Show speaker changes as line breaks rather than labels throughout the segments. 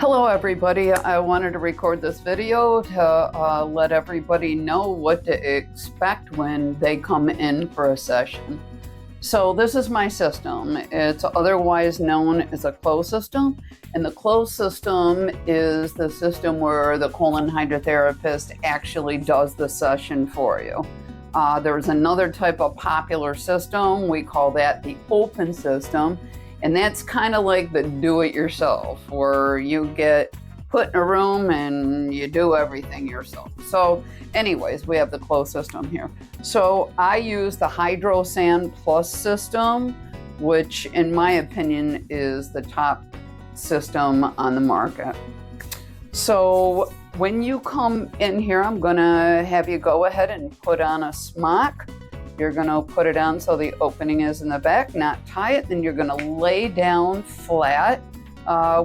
Hello everybody, I wanted to record this video to let everybody know what to expect when they come in for a session. So this is my system. It's otherwise known as a closed system, and the closed system is the system where the colon hydrotherapist actually does the session for you. There's another type of popular system, we call that the open system. And that's kind of like the do-it-yourself, where you get put in a room and you do everything yourself. So anyways, we have the closed system here. So I use the Hydrosand Plus system, which in my opinion is the top system on the market. So when you come in here, I'm gonna have you go ahead and put on a smock. You're going to put it on so the opening is in the back, not tie it. Then you're going to lay down flat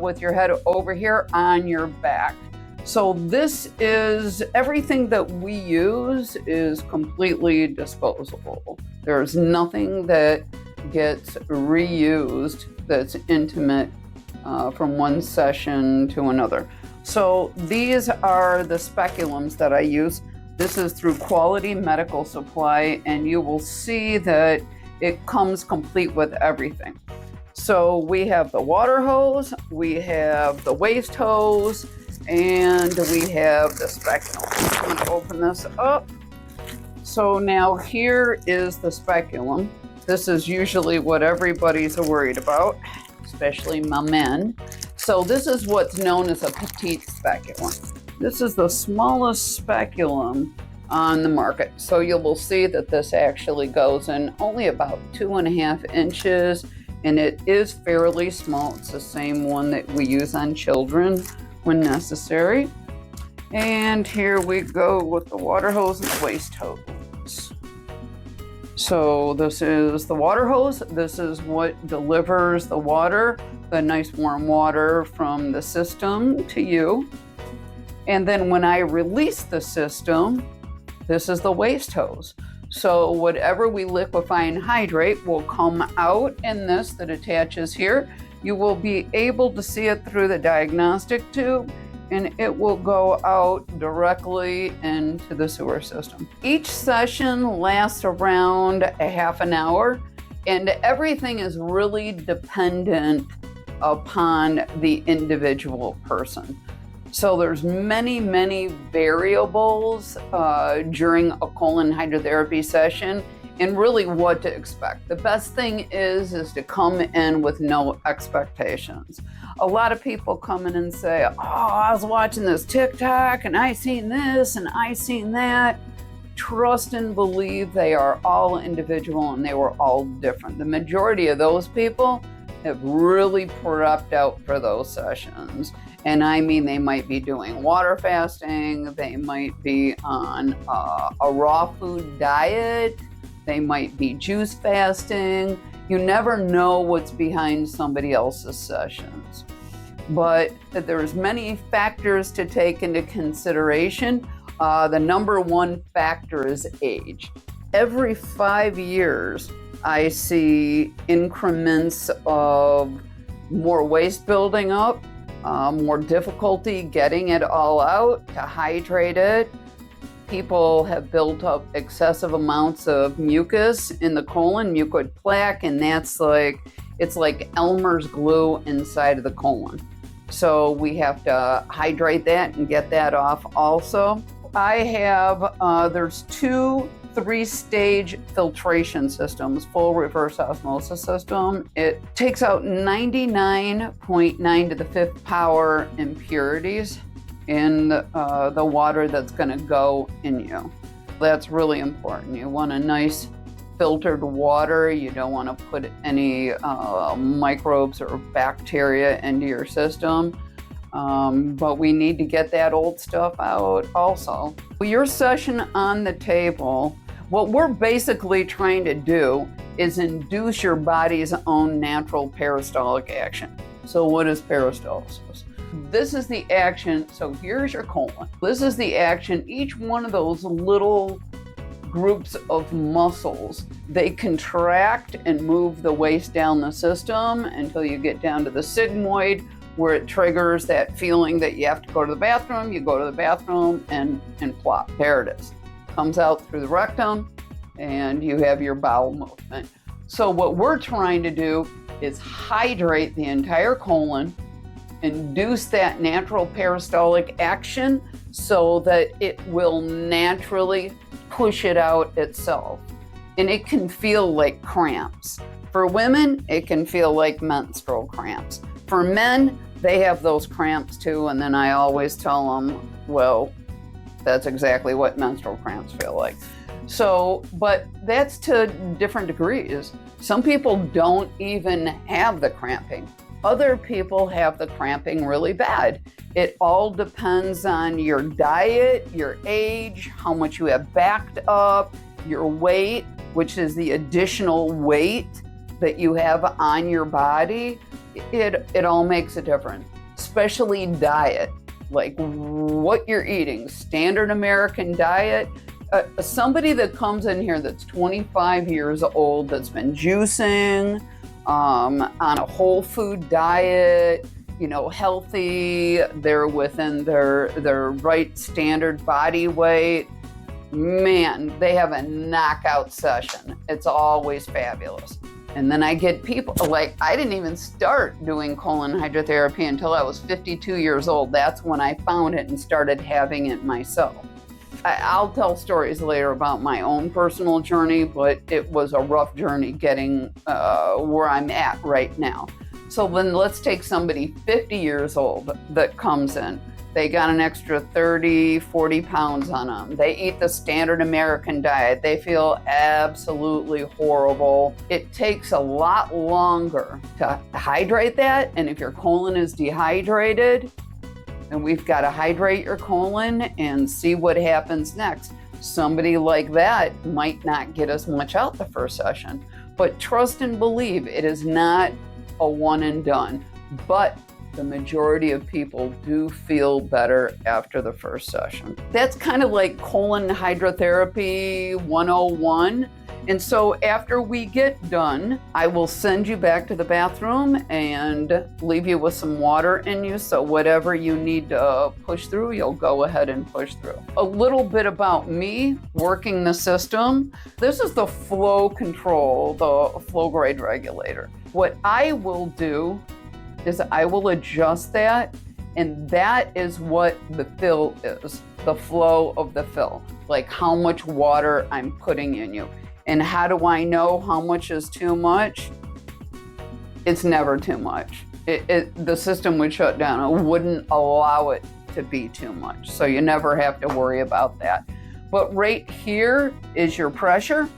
with your head over here on your back. So this is everything that we use is completely disposable. There's nothing that gets reused that's intimate from one session to another. So these are the speculums that I use. This is through Quality Medical Supply, and you will see that it comes complete with everything. So we have the water hose, we have the waste hose, and we have the speculum. I'm going to open this up. So now here is the speculum. This is usually what everybody's worried about, especially my men. So this is what's known as a petite speculum. This is the smallest speculum on the market. So you will see that this actually goes in only about 2.5 inches, and it is fairly small. It's the same one that we use on children when necessary. And here we go with the water hose and the waste hose. So this is the water hose. This is what delivers the water, the nice warm water from the system to you. And then when I release the system, this is the waste hose. So whatever we liquefy and hydrate will come out in this that attaches here. You will be able to see it through the diagnostic tube, and it will go out directly into the sewer system. Each session lasts around a half an hour, and everything is really dependent upon the individual person. So there's many variables during a colon hydrotherapy session and really what to expect. The best thing is to come in with no expectations. A lot of people come in and say, oh, I was watching this TikTok and I seen this and I seen that. Trust and believe they are all individual and they were all different. The majority of those people have really prepped out for those sessions. And I mean, they might be doing water fasting, they might be on a raw food diet, they might be juice fasting. You never know what's behind somebody else's sessions. But there's many factors to take into consideration. The number one factor is age. Every 5 years, I see increments of more waste building up, more difficulty getting it all out to hydrate it. People have built up excessive amounts of mucus in the colon, mucoid plaque, and it's like Elmer's glue inside of the colon. So we have to hydrate that and get that off also. I have, there's 2 3-stage filtration systems, full reverse osmosis system. It takes out 99.9 to the 5th power impurities in the water that's going to go in you. That's really important. You want a nice filtered water. You don't want to put any microbes or bacteria into your system. But we need to get that old stuff out also. Your session on the table, what we're basically trying to do is induce your body's own natural peristaltic action. So what is peristalsis? This is the action. So here's your colon. This is the action. Each one of those little groups of muscles, they contract and move the waste down the system until you get down to the sigmoid, where it triggers that feeling that you have to go to the bathroom. You go to the bathroom and plop. There it is. Comes out through the rectum and you have your bowel movement. So what we're trying to do is hydrate the entire colon, induce that natural peristaltic action so that it will naturally push it out itself. And it can feel like cramps. For women, it can feel like menstrual cramps. For men, they have those cramps too, and then I always tell them, well, that's exactly what menstrual cramps feel like. So, but that's to different degrees. Some people don't even have the cramping. Other people have the cramping really bad. It all depends on your diet, your age, how much you have backed up, your weight, which is the additional weight that you have on your body. It all makes a difference, especially diet, like what you're eating. Standard American diet. Somebody that comes in here that's 25 years old, that's been juicing, on a whole food diet, healthy, they're within their right standard body weight, man, they have a knockout session. It's always fabulous. And then I get people, like, I didn't even start doing colon hydrotherapy until I was 52 years old. That's when I found it and started having it myself. I'll tell stories later about my own personal journey, but it was a rough journey getting where I'm at right now. So then let's take somebody 50 years old that comes in. They got an extra 30, 40 pounds on them. They eat the standard American diet. They feel absolutely horrible. It takes a lot longer to hydrate that. And if your colon is dehydrated, and we've got to hydrate your colon and see what happens next. Somebody like that might not get as much out the first session. But trust and believe, it is not a one and done. But the majority of people do feel better after the first session. That's kind of like colon hydrotherapy 101. And so after we get done, I will send you back to the bathroom and leave you with some water in you. So whatever you need to push through, you'll go ahead and push through. A little bit about me working the system. This is the flow control, the flow grade regulator. What I will do is I will adjust that, and that is what the fill is, the flow of the fill, like how much water I'm putting in you. And how do I know how much is too much? It's never too much. The system would shut down. It wouldn't allow it to be too much. So you never have to worry about that. But right here is your pressure.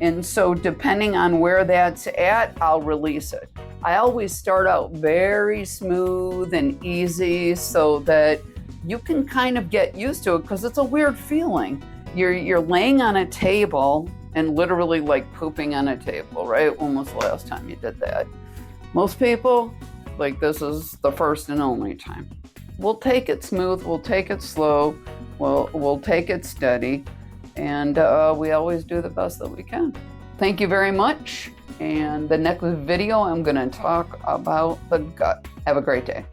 And so depending on where that's at, I'll release it. I always start out very smooth and easy so that you can kind of get used to it, because it's a weird feeling. You're laying on a table and literally like pooping on a table, right? When was the last time you did that? Most people, like, this is the first and only time. We'll take it smooth, we'll take it slow, we'll take it steady, and we always do the best that we can. Thank you very much. And the next video, I'm going to talk about the gut. Have a great day.